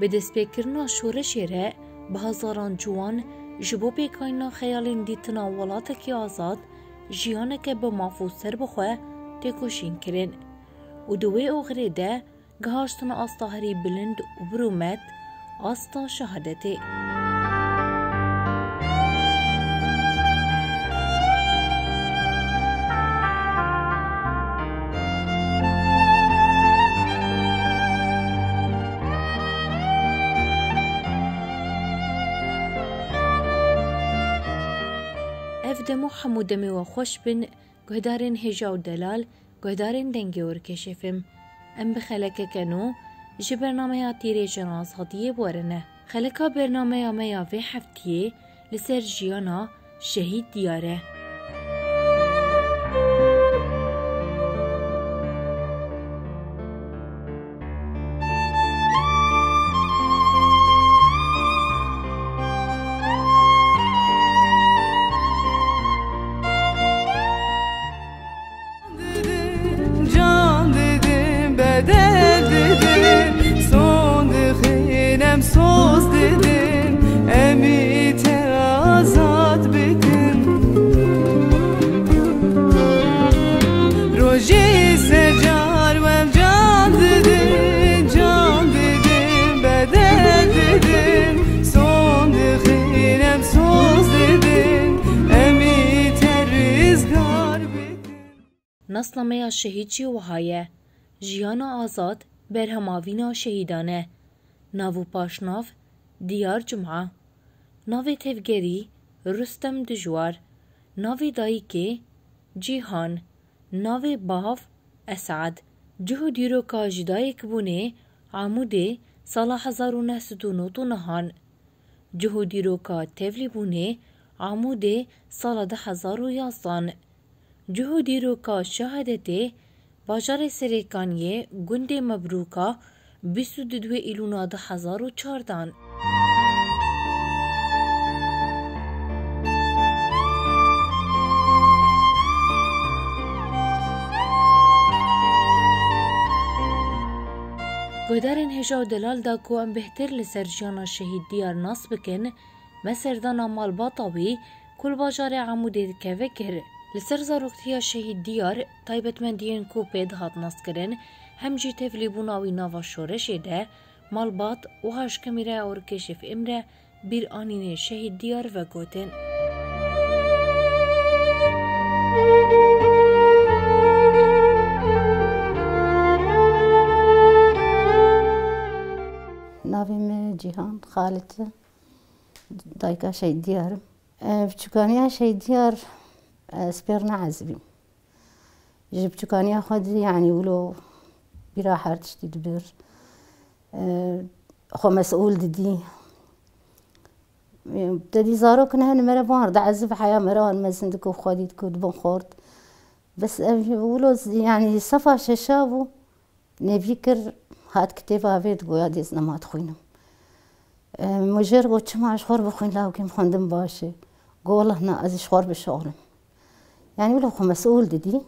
به دست بکرنا شورش ره به هزاران جوان جبو پیکاینا خیالین دیتنا ولات کی آزاد جیانه که به مافوستر بخواه تکوشین کرن و دوی اوغره ده گهاشتن آستاهری بلند و برومت آستا شهادته. دمو حمودمی و خوش بن گهدارن هجا و دلال گهدارن دنگی ورکشفم ام بخلکه کنو جی برنامه ها تیره جناز هاتیه بورنه خلکا برنامه ها میاوه هفتیه لسر جیانا شهید دیاره نسلمه شهیدچی و هایه جیانا آزاد برهماوینا شهیدانه ناو پاشناف دیار جمعه ناو تفگری رستم دجوار ناو دایکه جیهان ناو باف اسعد جهو دیرو کا جدایک بونه عموده سال 1999 جهو دیرو کا تفلی بونه عموده سال 2011 جهو دیرو کا شهادته باجار سریکانیه گنده مبروکا 22 ایلون 2014 گودارن هجا و دلال دا کو ام بهتر لسر جانا شهید دیار ناس بکن مسردانا مال باطاوی کل باجار عموده که وکر لسر زاروکتیا شهید دیار تایبتمندین کو پید هات ناس کرن هم جی تفلی بوناوی ناوا شورشه ده مالبات و هاش کمیره اور کشف امره بیر آنین شهید دیار و گوتن ناویم جیهان خالد دایکا شهید دیارم بچکانیا شهید دیار سپرنا عزبیم جب بچکانیا خود يعني ولو براحة تشتيد بير خو مسؤول ددي بدي زاروك نهن مرة بارد عزف حياة مران مزندك وخاديد كود بنخورد بس ولو يعني صفا ششابو نبيكر هاد كتابة بيت قويا ديزنا ما تخوينم مجر قو چما اشخور بخوين لاو كيم خوندم باشه قو والله نا از اشخور بشغلم يعني ولو خو مسؤول ددي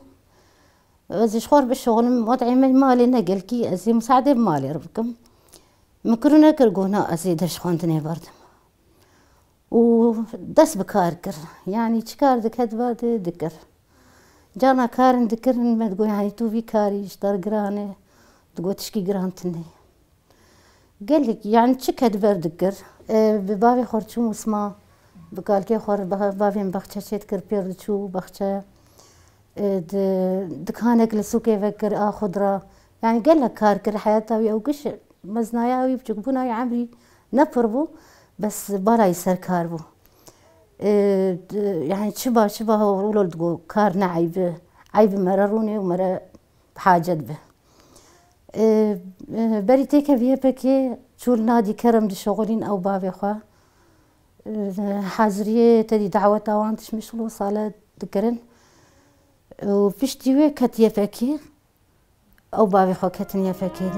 از اشخور بشغلم وضعي من مالي نقل كي ازي مساعدة بمالي ربكم مكرو نكر قونا ازي درش خوندني بردم ودس بكار كر يعني چكار دك هدباد دكر جانا كارن دكر ما تقول يعني تو في كاري اشتر قرانه تقول تشكي قرانتني قال لك يعني تشك هدبار دكر ببابي خورچو مسما بقال كي خور بابي بخچه شيت كر بيردچو بخچه دكانك لسوكي فكر خضرة يعني قال لك كار كر حياتي او قش مزناياوي بجبونا يا عمري نفربو بس برا يسر كاربو يعني شبه ولو تقول كارنا عيب مرروني ومرة بحاجة به بريتيكا فيها بكي شو النادي كرم دي شغلين او بابي خوا حاضرية تدي دعوة وانتش مشغلو صالة دكرن وبشتي كتيا فكي او بابي خوا كتنيا فكي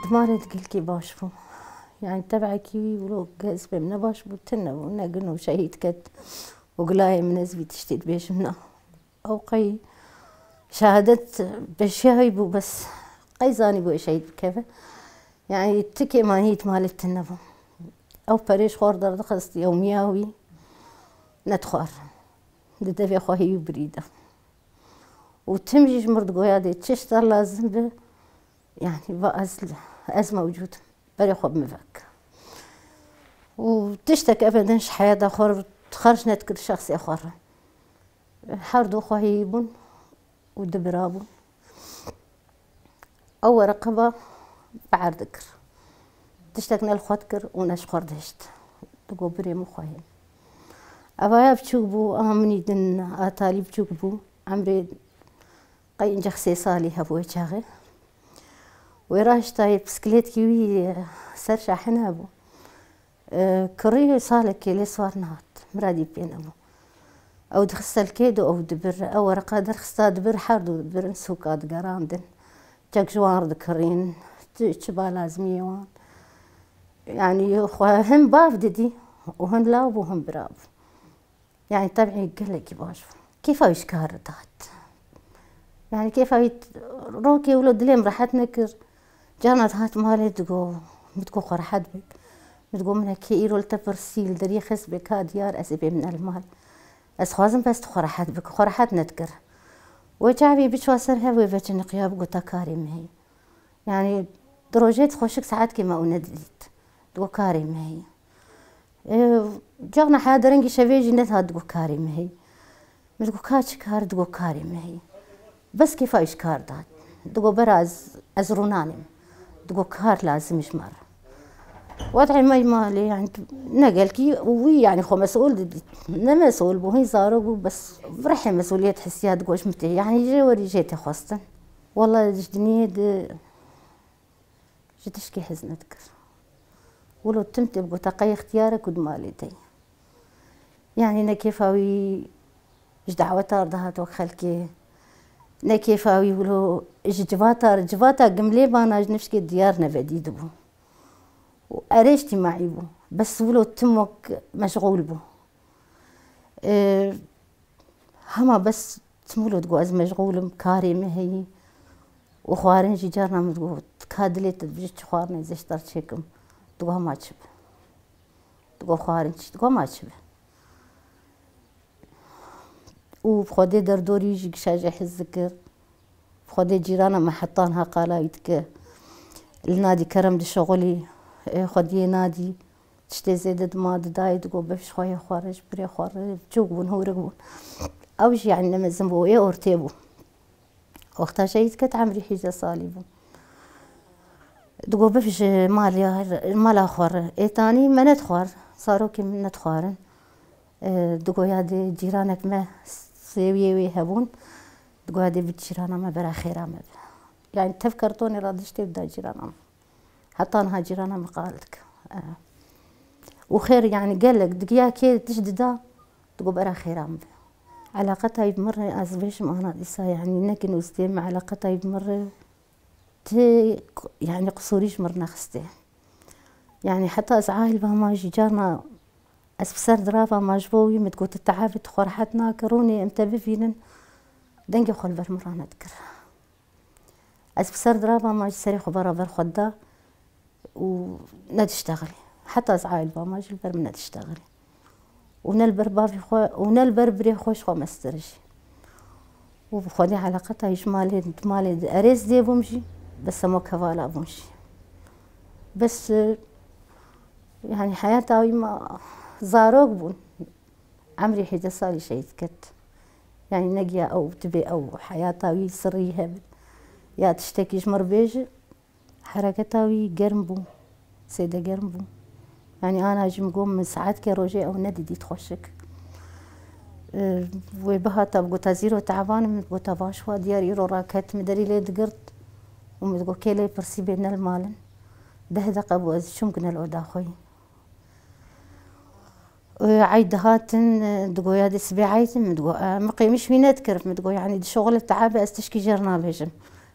دمالت قلكي باشفو يعني تبعكي ولو قاز بمنا باشفو تنو نقنو شهيد كت وقلاي من ازبي تشتيت بيش منا او قي شهادت بشيهي بو بس قيزاني بو شهيد كيف يعني تكي مانيت مالت تنبو او بريش خور درد خست يومياوي ندخار ددفي خوهي بريدة وتمجيش مرد قويادي تشتر لازم به يعني بأز موجود بري خوب مفك وتشتك أبداً حياة آخر تخرج نتكر شخص آخر حردو خوهيبون ودبرابون أو رقبة بعد ذكر تشتكنا الخوتكر ونشخر دهشت تقو بري مخوهيب أبايا بتشوكبو أمني دن آتالي بتشوكبو عمري قاين جخسي صالي هبوي شاغي وراش تاي بسكليت كيوي سر شاحنها بو كريه صالك كي لسوار نهات مرادي بين أبو أو دخسل كيدو أو دبر أو رقا درخستا دبر حردو دبر سوكات قراندن جاك جوار ذكرين تشبا لازميوان يعني هم باف ددي وهن لاوب وهم براب يعني تبعي قلقي باشفو كيف يشكار دات يعني كيف روكي ولد ليم راحت نكر جانت هات مالي تقو خرحت بك تقو منها كيرو التبرسيل دري خس بك ديار أسبي من المال أسخوازم بس خرحت بك خرحت نتكر وجابي بتشواسرها ويبتش نقياب قوتا كارم هي يعني دروجات خوشك ساعات كيما وندلت تقو كارم هي جانا حاضرنجي شبيجي نتها تقو كارم هي متقو كاتش كار تقو كارم هي بس كيف إشكار دات تقو براز أزرونانم تقو كار لازم يشمر وضعي ما مالي يعني نقلكي وي يعني خو مسؤول مسؤول بو هي زارو بس برحي مسؤولية حسيها تقوش متي يعني جي وري جيتي خاصة والله جدني جتشكي حزنتك ولو تمتي بقو تقي اختيارك ودمالي دي يعني نكيفاوي جدعوة دهات وخلكي نكيفاوي ولو جواتا قملي بانا جنفشكي ديارنا بديد بو وأريشتي معي بو بس ولو تمك مشغول بو هما بس تمولو تقو از مشغول مكاري مهي وخوارين جارنا متقو تكادلي تبجيش خوارنا زي اشترت شيكم تقو هما تشب تقو خوارين تقو ما تشب وبخودي دردوري يجي شاجع الذكر بخودي جيرانا ما حطانها قالا يتك النادي كرم دي شغلي خودي نادي تشتي زيد ما داي تقو بفش خويا خارج بري خارج تشوقون هو رقبون اوش يعني لما زنبو ايه اورتيبو وقتها شيء كت عمري حيجة صالبو تقو بفش مال اخر ايه تاني ما ندخر صاروا كي من ندخارن تقو يادي جيرانك ما سيوي هبون تقو هادي بتجيرانا ما برا خيرا ما يعني تفكرتوني رادشتي بدا جيرانا حتى أنا جيرانا مقالتك وخير يعني قال لك دقيقة كي تجددا تقو برا خيرا علاقتها بمرة أزبيش معنا إسا يعني نكن وستيم علاقتها بمرة يعني قصوريش مرنا خستي يعني حتى أزعاهل بها جارنا أسبسر درافا ما جبوي متقو تتعافت خورحتنا كروني انتبه فينن دنجي خول برمرانا تكر أسبسر درافا ما جسري خبارا برخدا ونتشتغلي حتى أزعاهل بها ما جلبر من نتشتغلي ونلبر بافي ونلبر بري خوش خو مسترجي وبخودي علاقتها مالي أريز دي بمشي بس مو كفالا بمشي بس يعني حياتها ما زاروق بون عمري حيجة صالي شيء كت يعني نجيا أو تبي أو حياتها سريها يا تشتكيش مربيج حركتها قرنبو سيدة قرنبو يعني أنا أجي قوم من ساعات كروجي أو ندي دي تخشك وبها تبقو تزيرو تعبان متقو تباشوا دياري رو راكت مدري لي دقرت ومتقو كيلي برسي بين المالن ده قبو أز شمكنا الأودا خوي عيد هاتن دقو يا دي سبيعيتن متقو مقيمش فين أذكر متقو يعني دي شغل التعب أستشكي جرنا بيجم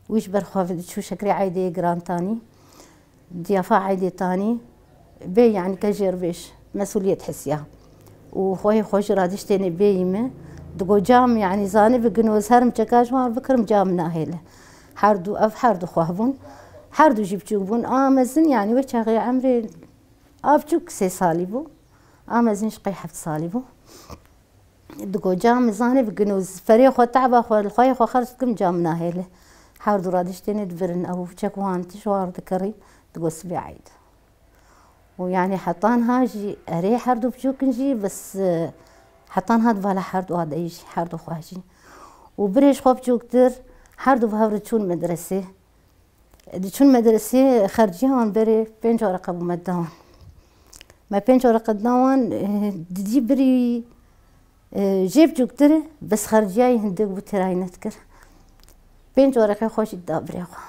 ويش برخوف شو شكري عيدي جران تاني ضيافة عيدي تاني بي يعني كجير بيش مسؤولية حسيها وخوي خوش رادش تاني بيمه دقو جام يعني زاني بقنوز هرم تكاش وار بكرم جام ناهيله حردو اف حردو خوهبون حردو جيبجوبون مزن يعني وشاغي عمري افجوك 6 سالي بو مزن شقي 7 سالي بو دقو جام زاني بقنوز فريخو تعبا خو الخوي خو خرج كم جام ناهيله حردو رادش تاني دبرن او تشكوان تشوار ذكري دقو سبي عيد ويعني حطان هاجي اري حردو بجوك نجي بس حطان هاد بالا حردو هاد ايجي حردو خواجي وبريش خوب جوكتر حردو بهاور تشون مدرسة دي تشون مدرسة خرجيهان بري 5 ورقة بمدوان ما 5 ورقة داوان دي بري جيب جوكتر بس خرجياي هندق بتراي نتكر 5 ورقة خوش الدابريخو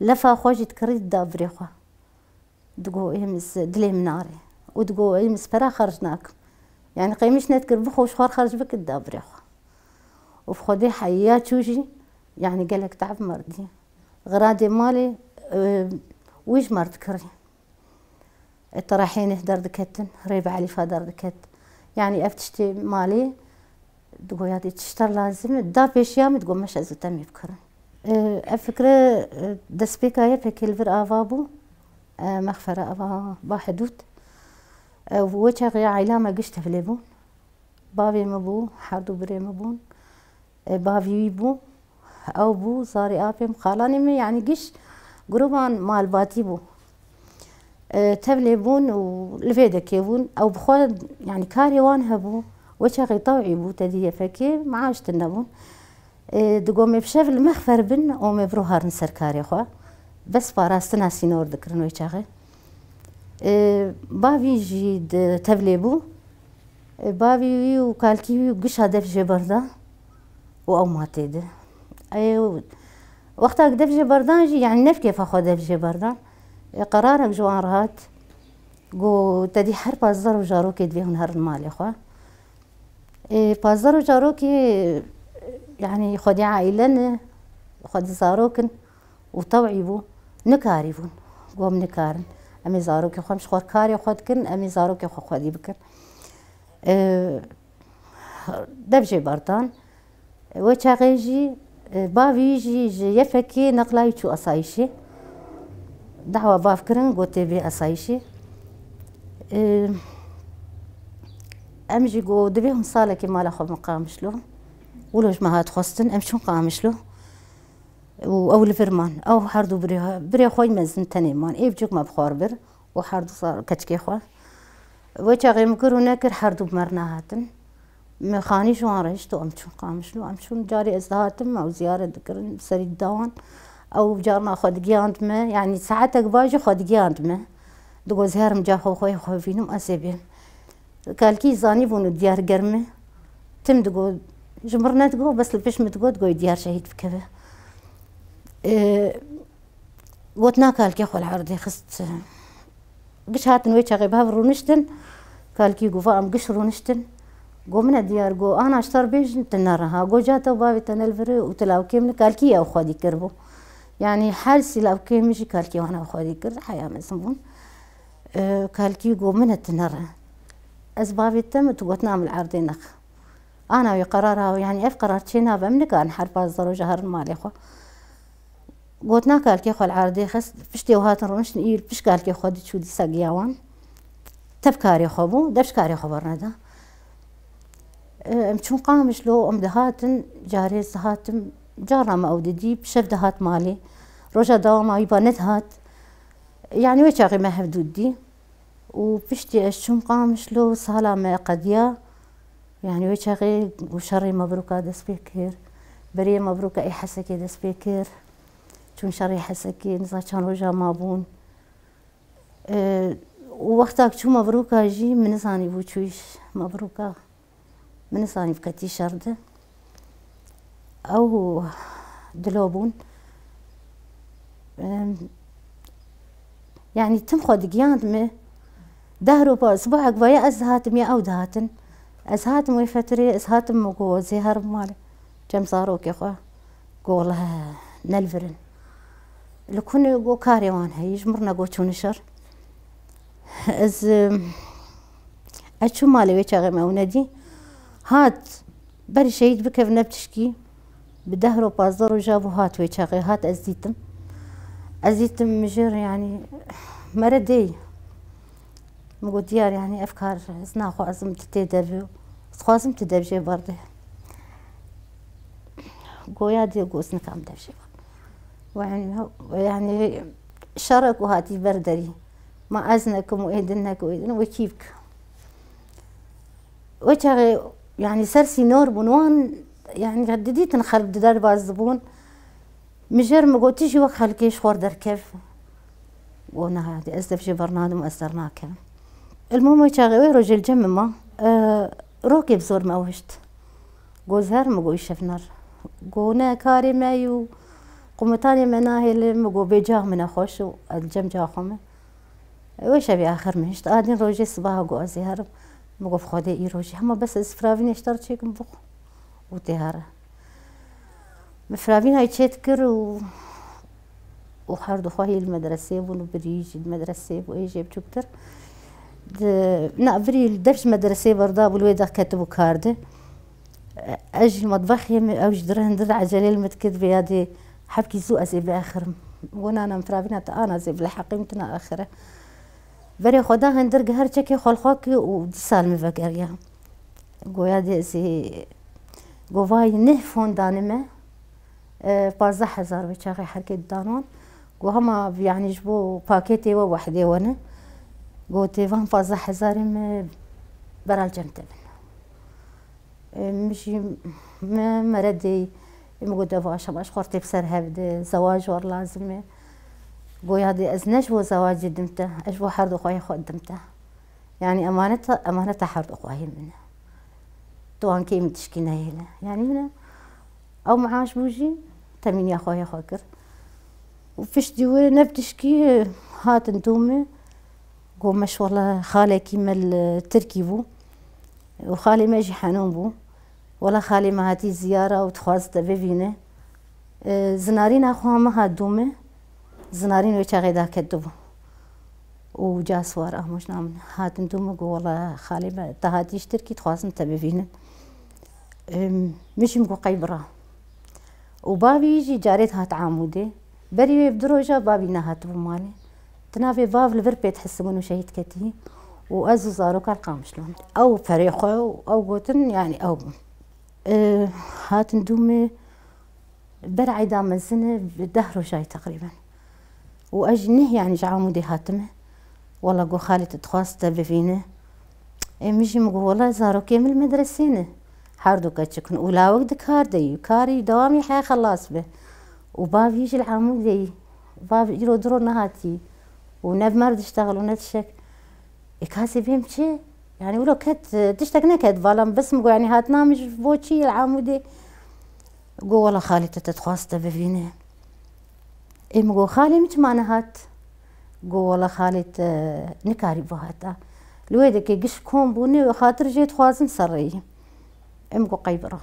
لفا خوش تكريت دابريخو دقو إمس دلي مناري ودقو إمس فرا خرجناك يعني قيمش نتكر بخو شخور خرج بك الدابريخو وفخدي حيات شوجي يعني قالك تعب مردي غرادي مالي ويش مرد كري الطراحين هدر دكتن ريب علي فادر دكت يعني افتشتي مالي دقو يادي تشتر لازم دابيش يام دقو مش ازتمي بكرن الفكرة دسبيكا يبك الفر افابو مغفرة ابا باحدود ووجه عيلا ما قشت فليبون بابي مبو حردو بري مبون بابي بو او بو صاري ابي مخالاني يعني قش قربان مال باتي بو تبليبون ولفيدا كيبون او بخود يعني كاري وان هبو وجه طوعي بو تدي فكي معاش تنبون دقومي بشاف المخفر بن او مبروهار نسر كاري خوا بس باراستنا سينور ذكرن ويشاغي بابي جيد تبليبو بابي وكالكي وقش هدف جبردا و او ماتيده ايو وقتها دف جبردان جي يعني نفكي فاخو دف جبردان قرارك جوان رهات قو تدي حر بازار وجاروكي دبيهن هر المالي خوا بازار وجاروكي يعني خدي عائلن خدي زاروكن وطوعيبو نكاريبون قوم نكارن امي زاروكي خو مش خور كاري خودكن امي زاروكي خو خدي بكن دبجي بردان وشاغيجي بافي جي يفكي نقلاي شو اسايشي دعوة بافكرن قوتي بي اسايشي امجي قو دبيهم صالكي مالا خو مقامشلو ولوش ما هاد خستن امشون قامشلو او الفرمان او حردو بري خوي مزن تنيمان اي بجوك ما بخور بر وحردو صار كتكي خوا وشاغي مكرو نكر حردو بمرناهاتن مخاني شو عرشتو امشون قامشلو امشون جاري ازدهاتم او زيارة ذكرن سري الدوان او جارنا خود جياند ما يعني ساعتك باجي خود جياند ما دقو زهر مجاخو خوي خوي فينم اسيبهم كالكي زاني بونو ديار قرمه تم دقو جمرنا تقو بس البش متقو تقو ديار شهيد بكبه قوتنا كالكي خو العرضي خست قش هاتن ويتشا غيبها برونشتن كالكي قوفا ام قش رونشتن قو من الديار قو انا اشتر بيج تنارها قو جاتا بابي تنلفري وتلاو كيمن كالكي او خودي كربو يعني حالسي لاو كيمجي كالكي وانا خودي كر حيا مزمون كالكي قو من التنارها اسبابي تم تقوتنا من العرضي نخ انا وقرارها يعني اف قررت شينا بمنك ان حرب الزرو جهر مالي خو قوتنا كالكي خو العرضي خس فشتي وهاتن رمش نيل فش كالكي خو دي شو دي ساقياوان تبكاري خبو دبشكاري خبرنا دا مشون قامش لو ام دهاتن جاري زهاتم جارنا ما اوددي بشف دهات مالي روجا داما يبانت هات يعني ويشاغي ما هفدودي وبشتي اشون قامش لو سلامة قديا يعني ويشاغي وشري مبروكة دس بكير بري مبروكة اي حسكي دس بكير چون شري حسكي نزا كان روجا مابون ووقتها شو مبروكة جي من زاني بوچويش مبروكة من زاني بكتي شرده او دلوبون يعني تم خود جياند مي دهرو با اسبوعك بايا ازهاتم يا او دهاتن ازهاتم ويفتري ازهاتم مقو زهر مالي كم صاروك يا خوا قولها نلفرن لكون جو كاريوان هي جمرنا جو تونشر از اشو مالي ويشاغي ماوندي هات بري شهيد بكف نبتشكي بدهرو بازدرو جابو هات ويشاغي هات ازيتم مجر يعني مردي مقول ديار يعني افكار زنا خو ازم تتدبي خوازم تدبجي برده قويادي قوسنا كام دبجي يعني شرك وهاتي بردري ما أزنكم وإيدنك وكيفك وشغي يعني سرسي نور بنوان يعني ردديت نخرب دار بازبون مجر ما قلت تجي وقت خلكيش خور دركف وانا هادي ازدف شي برنامج مؤثرنا كم المهم شغي وي رجل جمما روكي بزور ما وشت جوزهر ما قوي شفنر قونا كاري مايو قمتاني مناهي اللي مقو بيجاه من أخوش والجم جاخمه ويش أبي آخر مهشت آدين روجي صباح قو أزيهرب مقو فخودي إي روجي هما بس إسفرافين اشترت شيكم بخ وتهاره مفرافين هاي تشتكر وحردو خواهي المدرسة ونبريج المدرسة وإيجي بشكتر نعبري الدرس مدرسة برضا بالويدا كتبو كارده أجي مطبخي أوج درهن در عجلي المتكذ بيادي حبكي زو أزي بآخر وانا مفرافينة أنا زي بلحقيمتنا آخره بري خدا هندر جهر شكي خلقاكي ودي سالمي فقريا قويا دي زي قواي نهفون دانمه 15000 بشاغي حركة دانون وهما يعني جبو باكيتي ووحدي وانا قوتي فان 15000 برا الجمتبن مشي ما مردي مقود أبغاش باش خورتي بسرها بدي زواج ور لازمه قوي هذه أزنش هو زواج دمته أشبه حرد أخوي خود دمته يعني أمانتها حرد أخوي منه طوان كي متشكينا هنا يعني منه أو معاش بوجي تمين يا أخوي خاكر وفيش ديوي نبتشكي هات انتومي قو مش والله خالي كيما تركي بو وخالي ما يجي حنون بو ولا خالي ما هاتي زيارة وتخواست ببينه زنارين أخوها ما هادومه زنارين ويشاغي دا كدبو وجاس وارا مش نام هات انتومه قو والله خالي ما تهاتيش تركي تخواست ببينه مش مقو قيبرا وبابي يجي جاريت هات عامودي بري بدروجة بابي نهات بمالي تنافي باب الفربي تحسبونه شهيد كتي وأزو زارو كالقام شلون أو فريقه أو قوتن يعني أو هات ندومي برعي دام السنة بدهرو شاي تقريبا وأجنه يعني جعامودي هاتمه والله قو خالي تتخواست بفينه مشي مقو والله زارو كامل المدرسينه حاردو كتشكن ولا وقت كاردي كاري دوامي حيا خلاص به وبابي يجي العامودي بابي يجي درو نهاتي ونب مرد اشتغل ونتشك إكاسي بهم شيء يعني ولو كت تشتك نكد فالم بس مقو يعني هات نامج بوشي العامودي قو والله خالي تتخواست بفينه مقو خالي مش معنا هات قو والله خالي نكاري بوهاتا لويدك يقش كون بوني وخاطر جيت خوازن سري مقو قيبرة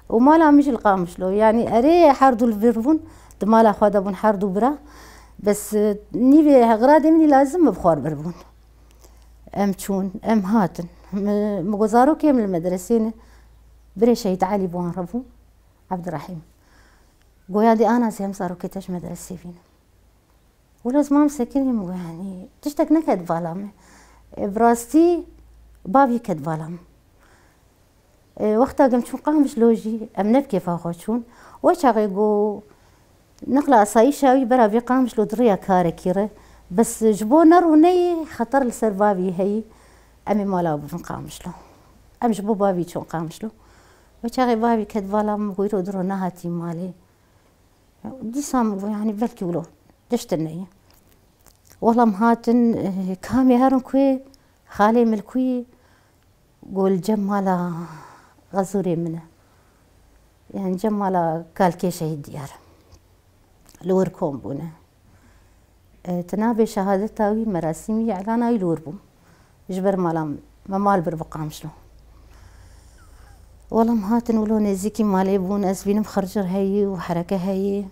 وما لا مش القامش له يعني أري حردو الفيرفون دمالا خوادا بون حردو برا بس نيبي غرادي مني لازم بخور بربون تشون هاتن مقوزارو كيم المدرسين بري شهيد علي بوان ربو عبد الرحيم قويادي أنا سيم صارو كيتاش مدرسي فينا ولا زمان ساكنين مقو يعني تشتك نكد فالام براستي بابي كد فالام وقتها قمت شون قامش لوجي أم نبكي فاخوشون وشاغي قو نقلة أصايشة برا في قامش لو دريا كاري كيرة بس جبو نار وني خطر لسر بابي هي أمي مالا بفن قامش له أم جبو بابي شون قامش له وشاغي بابي كد فالا مقويرو درو نهاتي مالي دي سام يعني بلكي ولو دشتني والله مهاتن كامي هارن كوي خالي ملكوي قول جمالا غزوري منه يعني جمالا قال كي شهيد ديار لوركم بونه تنابي شهادتاوي مراسمي اعلان اي لوربو جبر مالام مال بربقامشلو والله مهاتن ولو نزيكي مالي بون اسبين مخرجر هي وحركه هي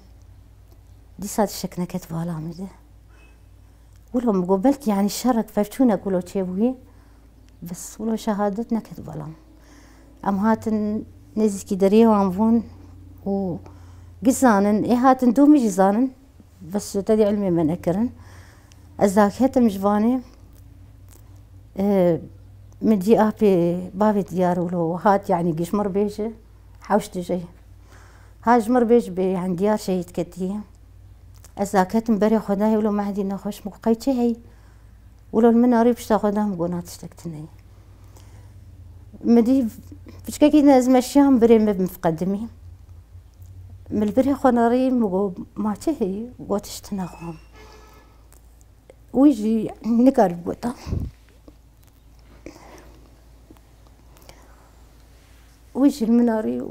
دي صار شكنا كتب على مده ولهم قبلت يعني الشرك ففتونا قولوا تشيبوي بس ولو شهادتنا كتب على أم هاتن نزكي دريه وانفون وقزانن إيه هاتن دومي جزانن بس تدي علمي من أكرن أزاك هتا مجباني مدي أبي بابي ديار ولو هات يعني قشمر بيجي حوشت جاي هاجمر بيج بي عن ديار شهيد كتي أزاك هتا مبري خداي ولو ما عندي نخش مقايتي هي ولو المناري بشتا خدام قونات اشتكتني مدي بشكاكي نازم أشياء بري مفقدمي من البري خناري مقو ما تهي وتشتناهم ويجي نقارب وطا ويجي المناري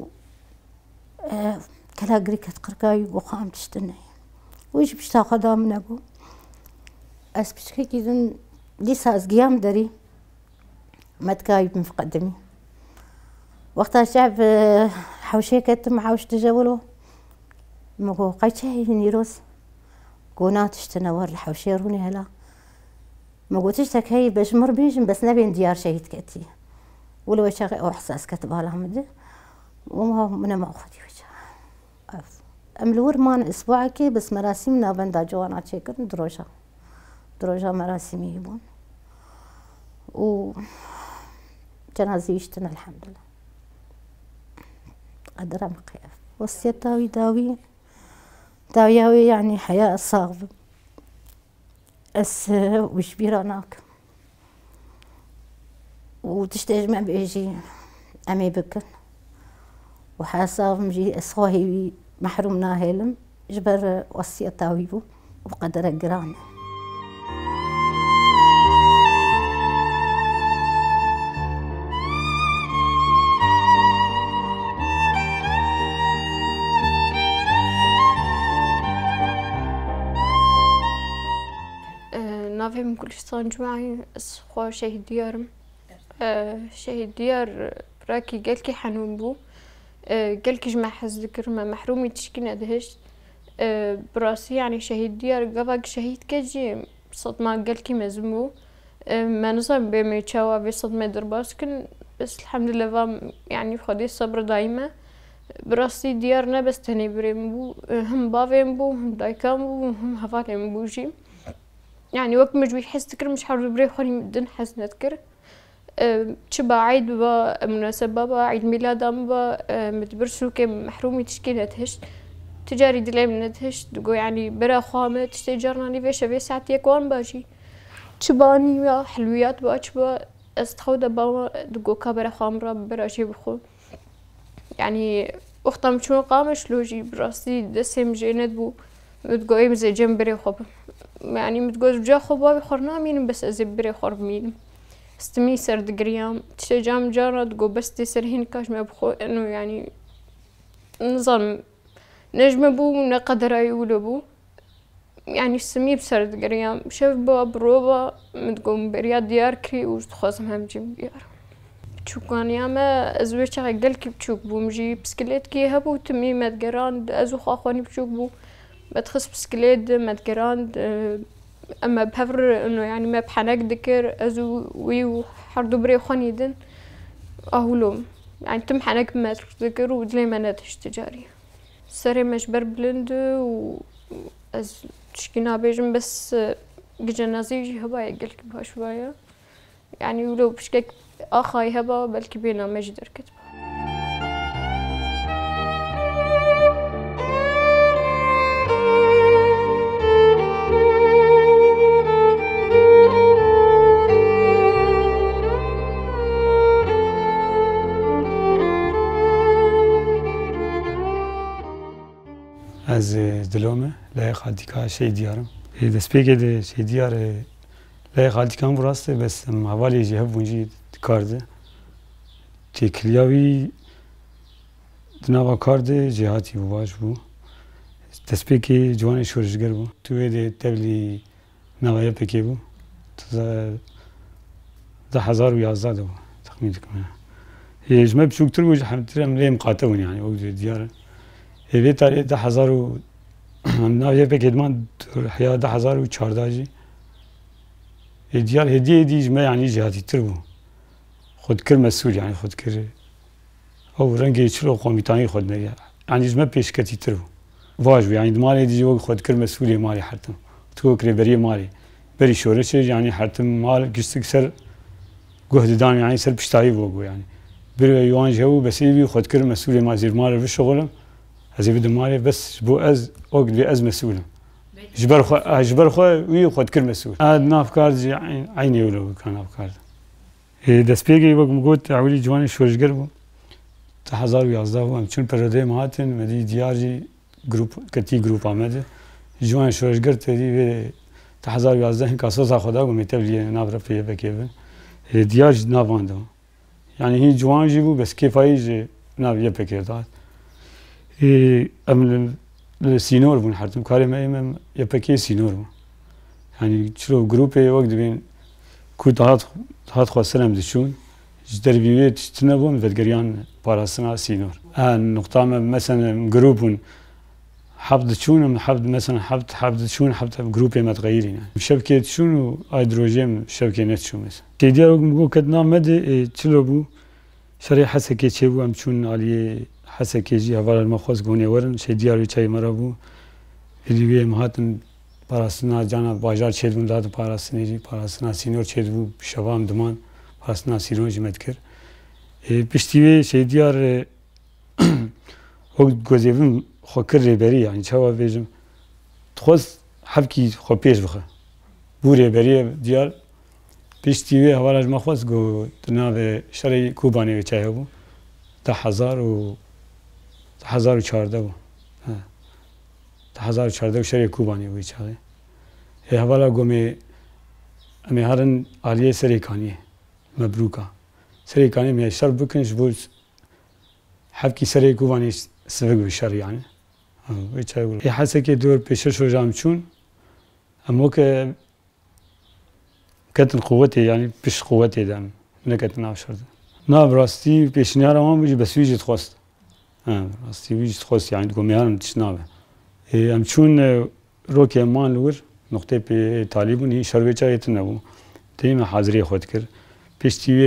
كلا قريكة قرقاي وخام تشتني ويجي بشتا خدام نقو أس بشكاكي ذن ليسا أزقيام داري ما تكايب مفقدمي وقتها الشعب حوشي كتم حوش تجولو مقو قايتشي نيروس قونات اشتنور الحوشي روني هلا مقو تشتك هي بجمر بيجن بس نبين ديار شهيد كتي ولو شغي او احساس كتب على مده وما من ما اخذي وجه املور مان اسبوع كي بس مراسمنا بندا جوانا تشكر دروجا مراسم يبون و جنازي يشتنا الحمد لله قدر مقياف وصية داوي يعني حياة صعبة اس وش بيراناك وتشتجمع بيجي أمي بكن وحاسب مجي أصواهي محرومنا هيلم جبر وصية داويبو وقدر الجيران نافي من كل شيء جماعي خو شهيد ديارم شهيد ديار راكي قالكي حنون بو قالكي جمع حز ذكر ما محرومي تشكينا دهشت براسي يعني شهيد ديار قبق شهيد كجي صدمة قالكي مزمو ما نظام بما يتشاوى بصدمة درباسكن بس الحمد لله يعني خدي الصبر دايما براسي ديارنا بس تاني بريم بو هم بافين بو هم دايكام بو هم هفالين بوجي يعني وقت مجبي حس تكر مش حاول بري خوني مدن حس نذكر تشبع عيد با مناسبة با عيد ميلادام با متبرسو كم محرومي تشكيلة هشت تجاري دلي من هشت دقو يعني برا خامة تشتجرناني فيش في ساعة يكون باجي تشباني با حلويات با تشبا استخودة با دقو كبرا خامرة برا شي بخو يعني وقتا مشون قامش لوجي براسي دسم جيند بو متقو زي جنبري خب يعني متجوز بجا خبابي خورنا مين بس أزبري خور مين استمي سرد قريام تشجام جارة تقو بس تسر هين كاش ما بخو إنه يعني نظام نجم بو نقدر يقول بو يعني استمي بسرد قريام شاف بوا بروبا متقوم برياد ديار كري وتخوصم هم جيم ديار بتشوكان ياما أزوج شغل قلكي بتشوك بو مجي بسكليت كي هبو تمي متقران أزو خاخواني بتشوك بو بتخص بسكليت متقران اما بهفر انه يعني ما بحناك ذكر ازو ويو حردو بري خوني دن اهولوم يعني تم حناك ما تذكر ودلي ما ناتش تجاري سري مجبر بلند و از تشكينا بيجم بس جنازي هبا يقلك بها شوية يعني ولو بشكك اخاي هبا بلكي بينا مجدر كتب از دلومه لای خالتیکا شهید دیارم دسپیگه ده شهید دیار لای خالتیکام براسته بس حوالی جه بونجی کارده چه کلیاوی دنوا کارده جهاتی بواش بو دسپیگه جوان شورشگر بو توی ده تبلی نوایه پکی بو ده 1011 بو تخمین کنم جمع بشوكتر وجه حمترم ليه مقاتون يعني وجه دياره هذي تاريخ ده 1000 ناویه بکدمان حیا 2014 جی دیار هدیه دیج ما یعنی جهتی تر بو خود کر مسئول یعنی خود کر او رنگی چلو قومیتانی خود نگه یعنی جمع پیشکتی تر بو واج بو یعنی مالی دیج خود کر مسئولی مالی حرتم تو کری بری مالی بری شورش یعنی حرتم مال گشتک سر گهد دان یعنی سر پشتایی بو yani bir yuan jevu besivi xodkir mesulê ma zîrmalê vi şoxolim ez ê bidim malê bes bo ez o gidî ez mesulim ji ber xwe wî xodkir mesul navkar jî eynê wilo bika navkar destpêkê wek min got ewlî ciwanê şoreşger bû 2011 bû em çûn perodeyê me hatin me dî diyar jî ketî grûpa me de ciwanê şoreşger têdî vê 2011 hinka soza xwe da gomê tevliyê nav repeyê vekê bin diyar jî navan de yani hiç ciwan jî bû bes kêfayî ji nav yepekê dat em li sînor bûn hertim karê me em yepekê sînor bû yani çilo grûpê wek dibên ku hat xwestin em diçûn ji derbî wê tiştine bûm vedgeriyan parastina sînor nuqta me mesela grûp bûn heft diçûn em mesela heft diçûn heft grûpê me tixeyirîn şevkê diçûn û aydrojê em şevkê nediçûn mesela têdiyar wek min got ketina me de çilo bû şerê hesekê çêbû em çûn aliyê hesekê jî hevalên me xwest gonê werin şêdiyar wê çayê me re bû êdî wê em hatin parastina cana bajar çêdibûn dadi parastinê jî parastina sînor çêdibû şeva em diman parastina sînor jî me dikir piştî wê şêdiyar wek gozêvin xwe kir rêberî yani çawa bêjim dixwest hevkî xwe pêş bixe bû rêberiye diyar piştî wê hevala ji me xwest got di navê şerê Kobanê wê çay hebû 2014 bû 2014 şerê Kobanê wê çaxê hevala gomê em ê herin aliyê Serêkaniyê Mebrûka Serêkaniyê em ê şer bikin ji bo hevkî serê Kobanê sivik bi şer yani wê çay wilo hesekê dor pê şeş roja em çûn em weke ketin quwetê yani piş quwetê de em neketin nav şer de nav rastî pêşniyara wan bû jî bes wî jî dixwest rastî wî jî dixwest yani gomê herin tişt nabe em çûn rokê em man li wir noqtê pê talî bûn hîn şer wê çayê tune bû têyî me haziriyê xwe dikir piştî wê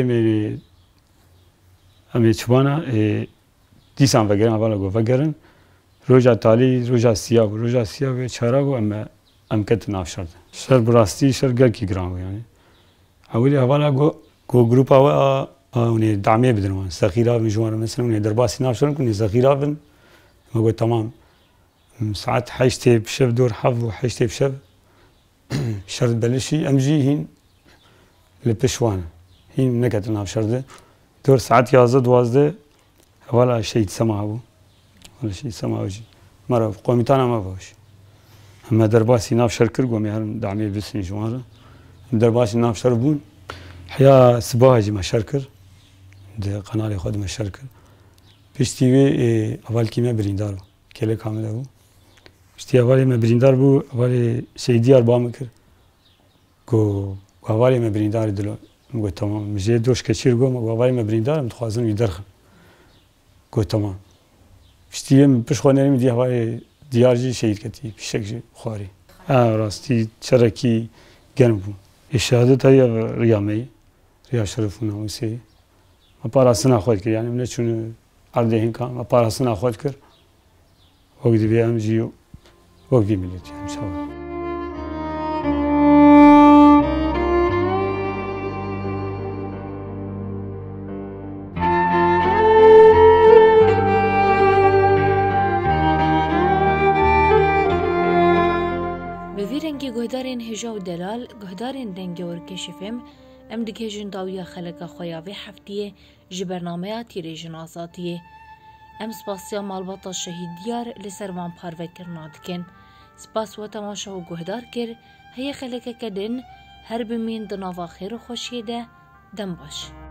em ê çibana dîsan vegerin hevala got vegerin roja talî roja siya bû roja siya wê çara bû em ketin nav şer de şer bi rastî şer gelkî giran bû yani ewilî hevala got grûpa we hûn ê demê bidin wan zexîra bin ji wan re mesela hûn ê derbasî nav şerin ku hûn ê zexîra bin me got temam saet heştê pişev dor hev û heştê pişev şer belişî em jî hîn li piş wan hîn neketin nav şer de dor saet 11-12 hevala şehîd Sema hebû şehîd Sema jî me re qomîtana me baş me derbasî nav şer kir gomê herin demê bisin ji wan re derbasî nav şer bûn heya Sibaha jî me şer kir di qenalê xwe de me şer kir piştî wê hevalkî me birîndar bû kelek Kamil hebû piştî hevalê me birîndar bû hevalê şêdiyar ba min kir got hevalê me birîndarî dilo min got temam min jê doş keçîr got hevalê me birîndar em dixwazin wî derxin got temam piştî wê min piş xwe nerî min dî hevalê diyar jî şehîd ketî pîşek jî xwarî rastî çerekî germ bû şehadet heye riya me yê riya şerif û namusê me parastina xwe dikir yani min neçûn erdê hinka me parastina xwe dikir wek divê em jî wek vî miletî inşallah guhdarên hêja û delal guhdarên dengê werkeşîfêm em dikêjin dawiya xeleka xwe ya vê heftiyê ji bernameya tîrêjin azadiyê em spasiya malbata şehîd diyar li ser van parvekirina dikin spas we temaşa û guhdar kir heye xelekeke din her bimîn di nava xêr û xweşiyê de dem baş